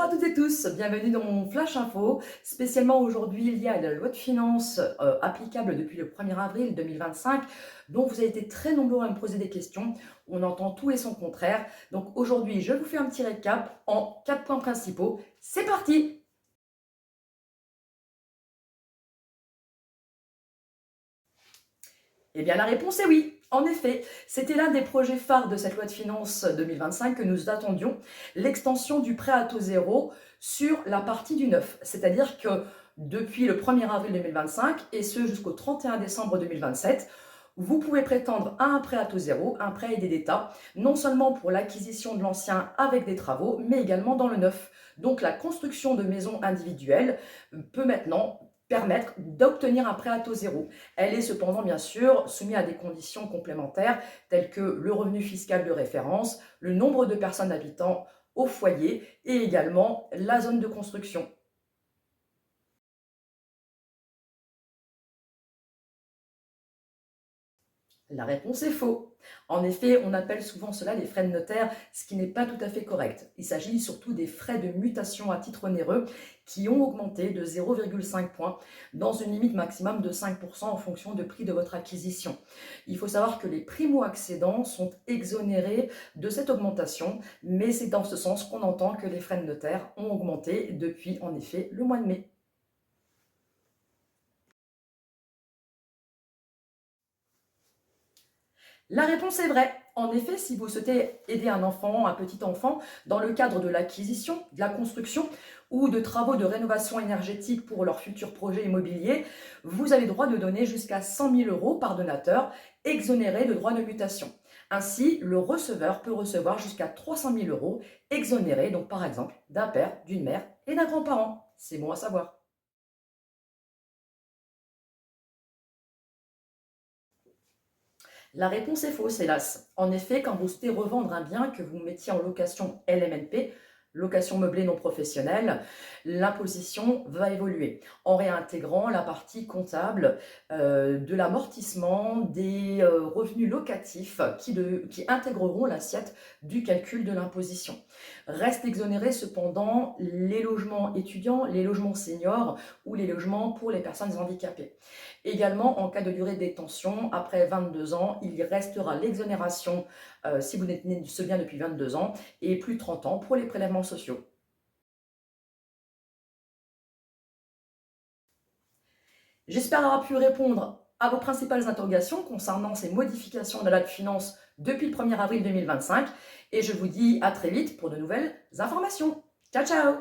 Bonjour à toutes et tous, bienvenue dans mon Flash Info, spécialement aujourd'hui lié à la loi de finances applicable depuis le 1er avril 2025, dont vous avez été très nombreux à me poser des questions. On entend tout et son contraire. Donc aujourd'hui, je vous fais un petit récap en 4 points principaux. C'est parti! Eh bien, la réponse est oui. En effet, c'était l'un des projets phares de cette loi de finances 2025 que nous attendions, l'extension du prêt à taux zéro sur la partie du neuf. C'est-à-dire que depuis le 1er avril 2025 et ce jusqu'au 31 décembre 2027, vous pouvez prétendre à un prêt à taux zéro, un prêt aidé d'État, non seulement pour l'acquisition de l'ancien avec des travaux, mais également dans le neuf. Donc la construction de maisons individuelles peut maintenant permettre d'obtenir un prêt à taux zéro. Elle est cependant bien sûr soumise à des conditions complémentaires telles que le revenu fiscal de référence, le nombre de personnes habitant au foyer et également la zone de construction. La réponse est faux. En effet, on appelle souvent cela les frais de notaire, ce qui n'est pas tout à fait correct. Il s'agit surtout des frais de mutation à titre onéreux qui ont augmenté de 0,5 points dans une limite maximum de 5% en fonction du prix de votre acquisition. Il faut savoir que les primo-accédants sont exonérés de cette augmentation, mais c'est dans ce sens qu'on entend que les frais de notaire ont augmenté depuis en effet le mois de mai. La réponse est vraie. En effet, si vous souhaitez aider un enfant, un petit enfant, dans le cadre de l'acquisition, de la construction ou de travaux de rénovation énergétique pour leur futur projet immobilier, vous avez droit de donner jusqu'à 100 000 euros par donateur, exonéré de droits de mutation. Ainsi, le receveur peut recevoir jusqu'à 300 000 euros, exonérés donc par exemple d'un père, d'une mère et d'un grand-parent. C'est bon à savoir. La réponse est fausse, hélas. En effet, quand vous souhaitez revendre un bien que vous mettiez en location LMNP, location meublée non professionnelle, l'imposition va évoluer en réintégrant la partie comptable de l'amortissement des revenus locatifs qui intégreront l'assiette du calcul de l'imposition. Restent exonérés cependant les logements étudiants, les logements seniors ou les logements pour les personnes handicapées. Également, en cas de durée de détention, après 22 ans, il y restera l'exonération si vous détenez ce bien depuis 22 ans et plus de 30 ans pour les prélèvements sociaux. J'espère avoir pu répondre à vos principales interrogations concernant ces modifications de la loi de finances depuis le 1er avril 2025 et je vous dis à très vite pour de nouvelles informations. Ciao ciao!